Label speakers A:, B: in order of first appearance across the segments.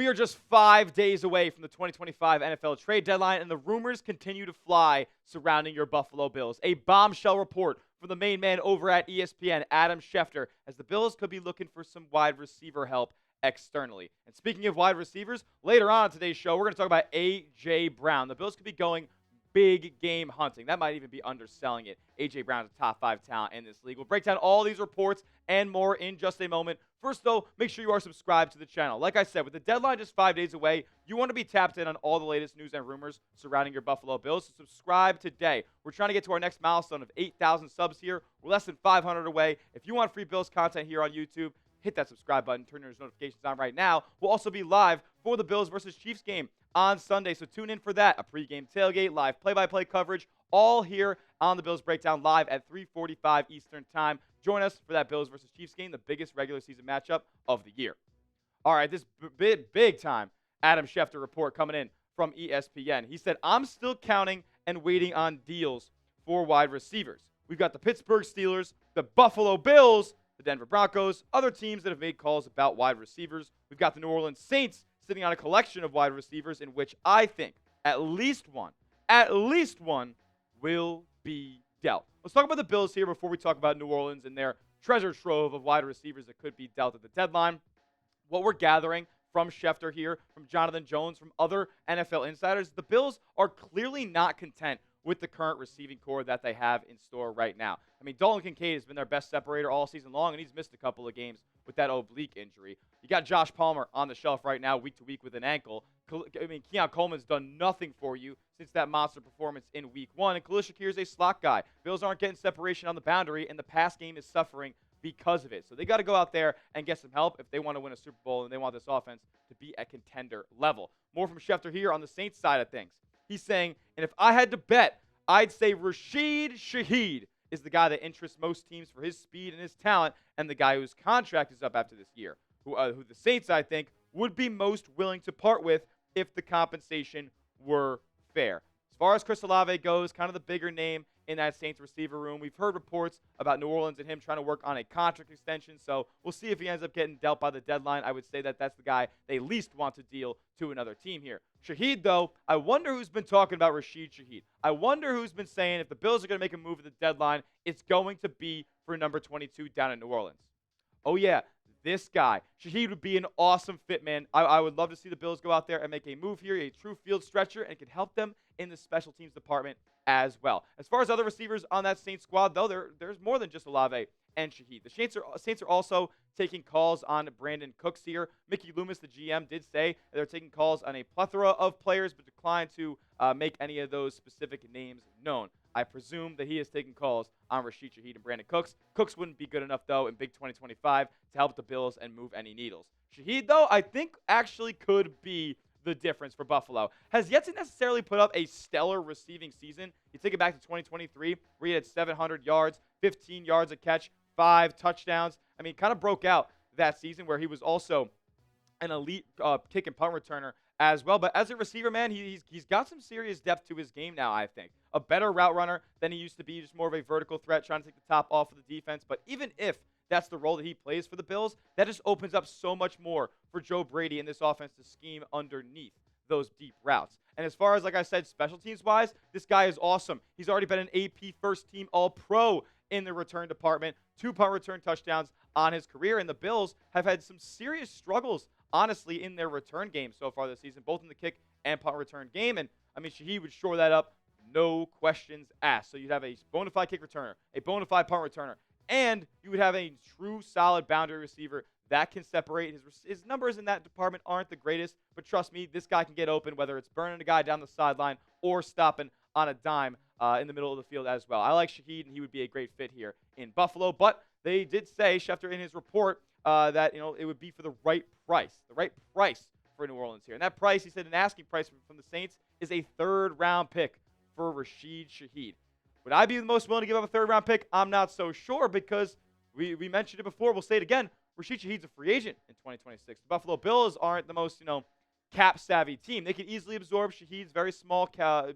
A: We are just 5 days away from the 2025 NFL trade deadline, and the rumors continue to fly surrounding your Buffalo Bills. A bombshell report from the main man over at ESPN, Adam Schefter, as the Bills could be looking for some wide receiver help externally. And speaking of wide receivers, later on in today's show, we're going to talk about A.J. Brown. The Bills could be going big game hunting. That might even be underselling it. A.J. Brown is a top 5 talent in this league. We'll break down all these reports and more in just a moment. First, though, make sure you are subscribed to the channel. Like I said, with the deadline just 5 days away, you want to be tapped in on all the latest news and rumors surrounding your Buffalo Bills. So subscribe today. We're trying to get to our next milestone of 8,000 subs here. We're less than 500 away. If you want free Bills content here on YouTube, hit that subscribe button, turn your notifications on right now. We'll also be live for the Bills versus Chiefs game on Sunday, so tune in for that. A pregame tailgate, live play-by-play coverage, all here on the Bills Breakdown live at 3:45 Eastern Time. Join us for that Bills versus Chiefs game, the biggest regular season matchup of the year. All right, this big time Adam Schefter report coming in from ESPN. He said, I'm still counting and waiting on deals for wide receivers. We've got the Pittsburgh Steelers, the Buffalo Bills, the Denver Broncos, other teams that have made calls about wide receivers. We've got the New Orleans Saints sitting on a collection of wide receivers in which I think at least one will be dealt. Let's talk about the Bills here before we talk about New Orleans and their treasure trove of wide receivers that could be dealt at the deadline. What we're gathering from Schefter here, from Jonathan Jones, from other NFL insiders, the Bills are clearly not content with the current receiving core that they have in store right now. I mean, Dalton Kincaid has been their best separator all season long, and he's missed a couple of games with that oblique injury. You got Josh Palmer on the shelf right now, week to week with an ankle. I mean, Keon Coleman's done nothing for you since that monster performance in week 1, and Khalil Shakir is a slot guy. Bills aren't getting separation on the boundary, and the pass game is suffering because of it. So they got to go out there and get some help if they want to win a Super Bowl and they want this offense to be at contender level. More from Schefter here on the Saints side of things. He's saying, and if I had to bet, I'd say Rashid Shaheed is the guy that interests most teams for his speed and his talent, and the guy whose contract is up after this year, who the Saints, I think, would be most willing to part with if the compensation were fair. As far as Chris Olave goes, kind of the bigger name in that Saints receiver room. We've heard reports about New Orleans and him trying to work on a contract extension, so we'll see if he ends up getting dealt by the deadline. I would say that that's the guy they least want to deal to another team here. Shaheed, though, I wonder who's been talking about Rashid Shaheed. I wonder who's been saying if the Bills are going to make a move at the deadline, it's going to be for number 22 down in New Orleans. Oh, yeah, this guy. Shaheed would be an awesome fit, man. I would love to see the Bills go out there and make a move here, a true field stretcher, and it could help them in the special teams department as well. As far as other receivers on that Saints squad, though, there's more than just Olave and Shaheed. The Saints are also taking calls on Brandon Cooks here. Mickey Loomis, the GM, did say they're taking calls on a plethora of players, but declined to make any of those specific names known. I presume that he is taking calls on Rashid Shaheed and Brandon Cooks. Cooks wouldn't be good enough, though, in Big 2025 to help the Bills and move any needles. Shaheed, though, I think actually could be the difference for Buffalo. Has yet to necessarily put up a stellar receiving season. You take it back to 2023, where he had 700 yards, 15 yards a catch, 5 touchdowns. I mean, kind of broke out that season where he was also an elite kick and punt returner as well. But as a receiver, man, he's got some serious depth to his game now, I think. A better route runner than he used to be, just more of a vertical threat, trying to take the top off of the defense. But even if that's the role that he plays for the Bills, that just opens up so much more for Joe Brady in this offense to scheme underneath those deep routes. And as far as, like I said, special teams-wise, this guy is awesome. He's already been an AP first-team All-Pro in the return department, 2 punt return touchdowns on his career, and the Bills have had some serious struggles, honestly, in their return game so far this season, both in the kick and punt return game. And, I mean, Shaheed would shore that up, no questions asked. So you'd have a bona fide kick returner, a bona fide punt returner, and you would have a true solid boundary receiver that can separate. His numbers in that department aren't the greatest, but trust me, this guy can get open, whether it's burning a guy down the sideline or stopping on a dime in the middle of the field as well. I like Shaheed, and he would be a great fit here in Buffalo. But they did say, Schefter in his report, that it would be for the right price for New Orleans here. And that price, he said, an asking price from the Saints is a 3rd-round pick for Rashid Shaheed. Would I be the most willing to give up a 3rd-round pick? I'm not so sure, because we mentioned it before. We'll say it again. Rashid Shaheed's a free agent in 2026. The Buffalo Bills aren't the most, cap-savvy team. They could easily absorb Shaheed's very small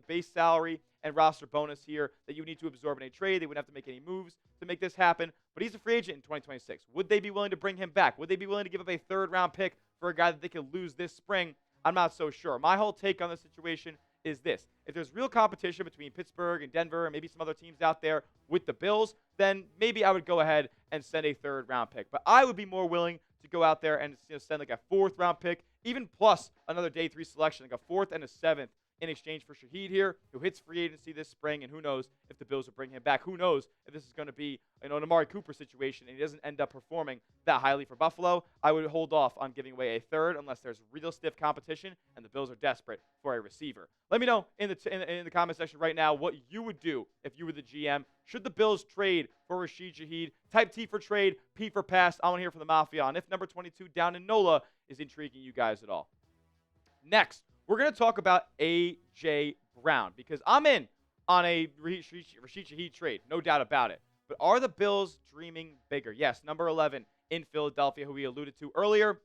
A: base salary and roster bonus here that you would need to absorb in a trade. They wouldn't have to make any moves to make this happen. But he's a free agent in 2026. Would they be willing to bring him back? Would they be willing to give up a 3rd-round pick for a guy that they could lose this spring, I'm not so sure. My whole take on the situation is this. If there's real competition between Pittsburgh and Denver and maybe some other teams out there with the Bills, then maybe I would go ahead and send a third-round pick. But I would be more willing to go out there and send like a fourth-round pick, even plus another day 3 selection, like a fourth and a seventh, in exchange for Shaheed here, who hits free agency this spring, and who knows if the Bills will bring him back. Who knows if this is going to be an Amari Cooper situation and he doesn't end up performing that highly for Buffalo. I would hold off on giving away a third unless there's real stiff competition and the Bills are desperate for a receiver. Let me know in the comment section right now what you would do if you were the GM. Should the Bills trade for Rashid Shaheed? Type T for trade, P for pass. I want to hear from the Mafia on if number 22 down in NOLA is intriguing you guys at all. Next, we're going to talk about A.J. Brown because I'm in on a Rashid Shaheed trade, no doubt about it. But are the Bills dreaming bigger? Yes, number 11 in Philadelphia, who we alluded to earlier.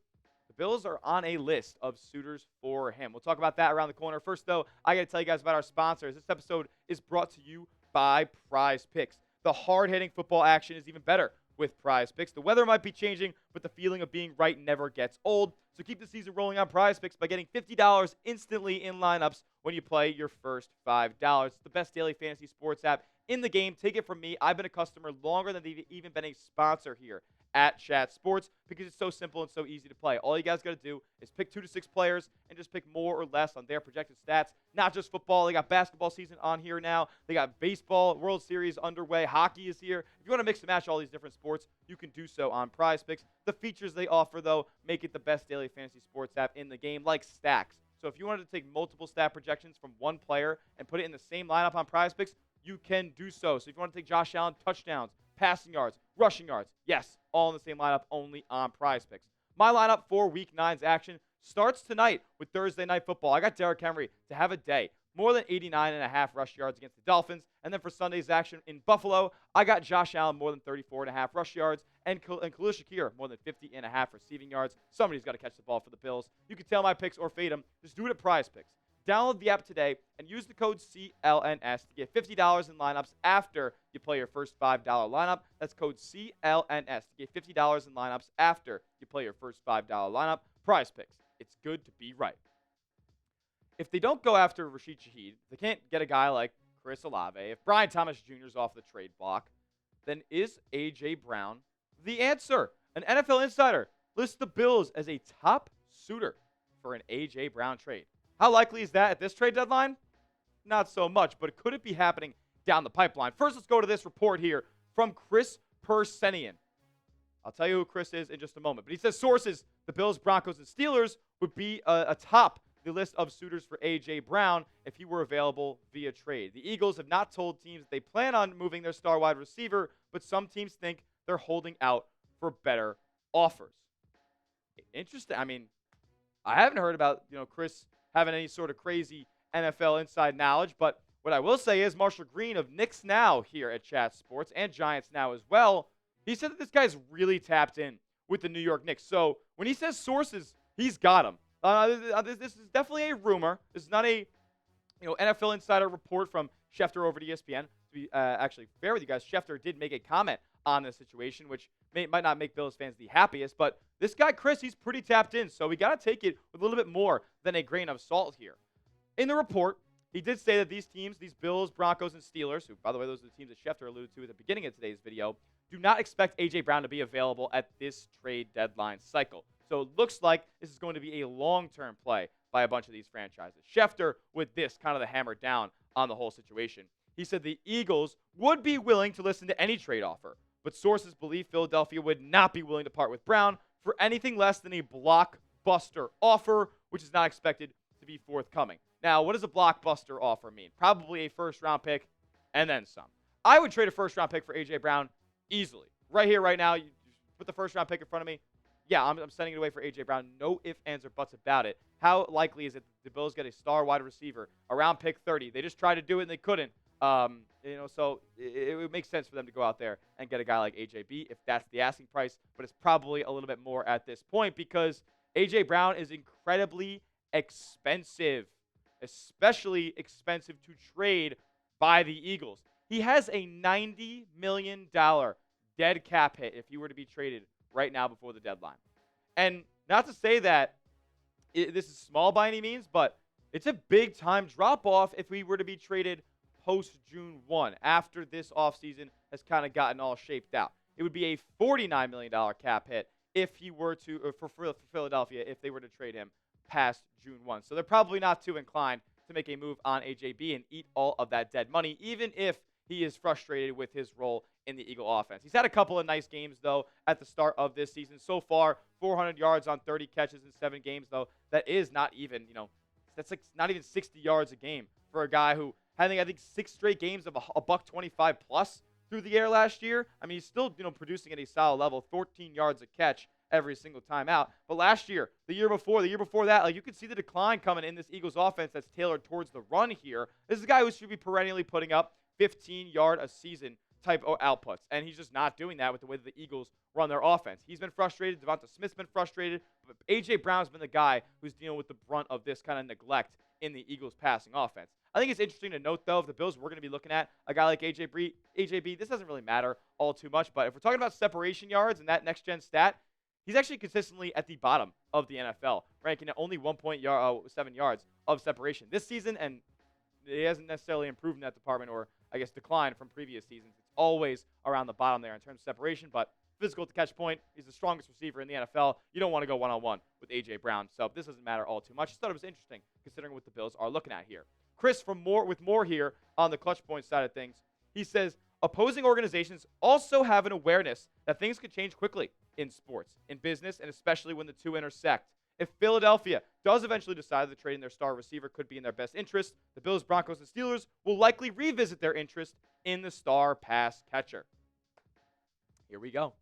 A: The Bills are on a list of suitors for him. We'll talk about that around the corner. First, though, I got to tell you guys about our sponsors. This episode is brought to you by PrizePicks. The hard-hitting football action is even better with PrizePicks. The weather might be changing, but the feeling of being right never gets old. So keep the season rolling on PrizePicks by getting $50 instantly in lineups when you play your first $5. It's the best daily fantasy sports app in the game. Take it from me. I've been a customer longer than they've even been a sponsor here at Chat Sports because it's so simple and so easy to play. All you guys got to do is pick 2 to 6 players and just pick more or less on their projected stats. Not just football. They got basketball season on here now. They got baseball, World Series underway. Hockey is here. If you want to mix and match all these different sports, you can do so on PrizePicks. The features they offer, though, make it the best daily fantasy sports app in the game, like stacks. So if you wanted to take multiple stat projections from one player and put it in the same lineup on PrizePicks, you can do so. So if you want to take Josh Allen touchdowns, passing yards, rushing yards, yes, all in the same lineup, only on PrizePicks. My lineup for Week 9's action starts tonight with Thursday Night Football. I got Derrick Henry to have a day, more than 89.5 rush yards against the Dolphins. And then for Sunday's action in Buffalo, I got Josh Allen more than 34.5 rush yards and Khalil Shakir more than 50.5 receiving yards. Somebody's got to catch the ball for the Bills. You can tell my picks or fade them. Just do it at PrizePicks. Download the app today and use the code CLNS to get $50 in lineups after you play your first $5 lineup. That's code CLNS to get $50 in lineups after you play your first $5 lineup. PrizePicks. It's good to be right. If they don't go after Rashid Shaheed, they can't get a guy like Kris Olave. If Brian Thomas Jr. is off the trade block, then is A.J. Brown the answer? An NFL insider lists the Bills as a top suitor for an A.J. Brown trade. How likely is that at this trade deadline? Not so much, but could it be happening down the pipeline? First, let's go to this report here from Kris Pursiainen. I'll tell you who Kris is in just a moment. But he says sources, the Bills, Broncos, and Steelers would be atop the list of suitors for A.J. Brown if he were available via trade. The Eagles have not told teams that they plan on moving their star wide receiver, but some teams think they're holding out for better offers. Interesting. I mean, I haven't heard about, Kris having any sort of crazy NFL inside knowledge, but what I will say is Marshall Green of Knicks Now here at Chat Sports and Giants Now as well, he said that this guy's really tapped in with the New York Knicks. So when he says sources, he's got them. This is definitely a rumor. This is not a NFL insider report from Schefter over to ESPN. To be actually fair with you guys, Schefter did make a comment on this situation, which might not make Bills fans the happiest, but this guy, Kris, he's pretty tapped in, so we got to take it with a little bit more than a grain of salt here. In the report, he did say that these teams, these Bills, Broncos, and Steelers, who, by the way, those are the teams that Schefter alluded to at the beginning of today's video, do not expect A.J. Brown to be available at this trade deadline cycle. So it looks like this is going to be a long-term play by a bunch of these franchises. Schefter, with this, kind of the hammer down on the whole situation. He said the Eagles would be willing to listen to any trade offer, but sources believe Philadelphia would not be willing to part with Brown for anything less than a blockbuster offer, which is not expected to be forthcoming. Now, what does a blockbuster offer mean? Probably a first-round pick and then some. I would trade a first-round pick for A.J. Brown easily. Right here, right now, you put the first-round pick in front of me. Yeah, I'm sending it away for A.J. Brown. No ifs, ands, or buts about it. How likely is it that the Bills get a star wide receiver around pick 30? They just tried to do it and they couldn't. So it would make sense for them to go out there and get a guy like AJB if that's the asking price, but it's probably a little bit more at this point because A.J. Brown is incredibly expensive, especially expensive to trade by the Eagles. He has a $90 million dead cap hit if he were to be traded right now before the deadline. And not to say that this is small by any means, but it's a big-time drop-off if we were to be traded post-June 1, after this offseason has kind of gotten all shaped out. It would be a $49 million cap hit if he were to, for Philadelphia, if they were to trade him past June 1. So they're probably not too inclined to make a move on AJB and eat all of that dead money, even if he is frustrated with his role in the Eagle offense. He's had a couple of nice games, though, at the start of this season. So far, 400 yards on 30 catches in 7 games, though. That is not even, that's like not even 60 yards a game for a guy who had, I think 6 straight games of a $125 plus through the air last year. I mean, he's still, producing at a solid level, 14 yards a catch every single time out. But last year, the year before that, like, you could see the decline coming in this Eagles offense that's tailored towards the run here. This is a guy who should be perennially putting up 15-yard a season type of outputs, and he's just not doing that with the way that the Eagles run their offense. He's been frustrated. Devonta Smith's been frustrated. But A.J. Brown's been the guy who's dealing with the brunt of this kind of neglect in the Eagles' passing offense. I think it's interesting to note, though, if the Bills were going to be looking at a guy like AJB, this doesn't really matter all too much, but if we're talking about separation yards and that next-gen stat, he's actually consistently at the bottom of the NFL, ranking at only 1.7 yards of separation this season, and he hasn't necessarily improved in that department, or I guess declined from previous seasons. It's always around the bottom there in terms of separation, but physical at the catch point. He's the strongest receiver in the NFL. You don't want to go one-on-one with A.J. Brown, so this doesn't matter all too much. Just thought it was interesting considering what the Bills are looking at here. Kris with more here on the clutch point side of things. He says, opposing organizations also have an awareness that things could change quickly in sports, in business, and especially when the two intersect. If Philadelphia does eventually decide that trading their star receiver could be in their best interest, the Bills, Broncos, and Steelers will likely revisit their interest in the star pass catcher. Here we go.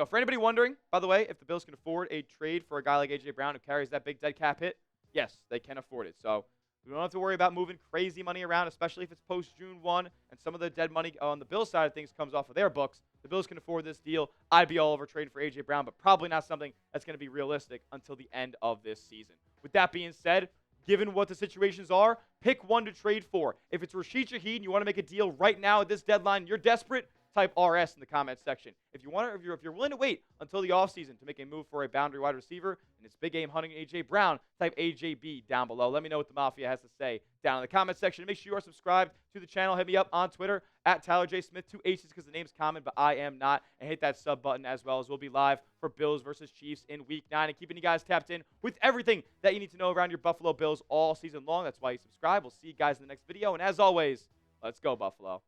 A: For anybody wondering, by the way, if the Bills can afford a trade for a guy like A.J. Brown who carries that big dead cap hit, yes, they can afford it. So we don't have to worry about moving crazy money around, especially if it's post-June 1 and some of the dead money on the Bills side of things comes off of their books. The Bills can afford this deal. I'd be all over trading for A.J. Brown, but probably not something that's going to be realistic until the end of this season. With that being said, given what the situations are, pick one to trade for. If it's Rashid Shaheed and you want to make a deal right now at this deadline, you're desperate, type RS in the comments section. If you're willing to wait until the offseason to make a move for a boundary wide receiver and it's big game hunting A.J. Brown, type AJB down below. Let me know what the Mafia has to say down in the comments section. Make sure you are subscribed to the channel. Hit me up on Twitter at Tyler J. Smith, 2 H's because the name's common, but I am not. And hit that sub button as well, as we'll be live for Bills versus Chiefs in Week 9 and keeping you guys tapped in with everything that you need to know around your Buffalo Bills all season long. That's why you subscribe. We'll see you guys in the next video. And as always, let's go, Buffalo.